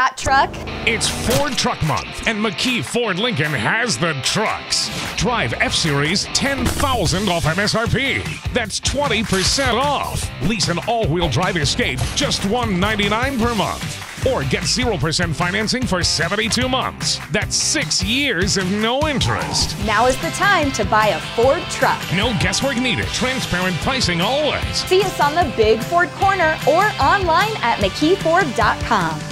Got truck? It's Ford Truck Month, and McKie Ford Lincoln has the trucks. Drive F-Series 10,000 off MSRP. That's 20% off. Lease an all-wheel drive Escape, just $199 per month. Or get 0% financing for 72 months. That's 6 years of no interest. Now is the time to buy a Ford truck. No guesswork needed. Transparent pricing always. See us on the Big Ford Corner or online at McKieFord.com.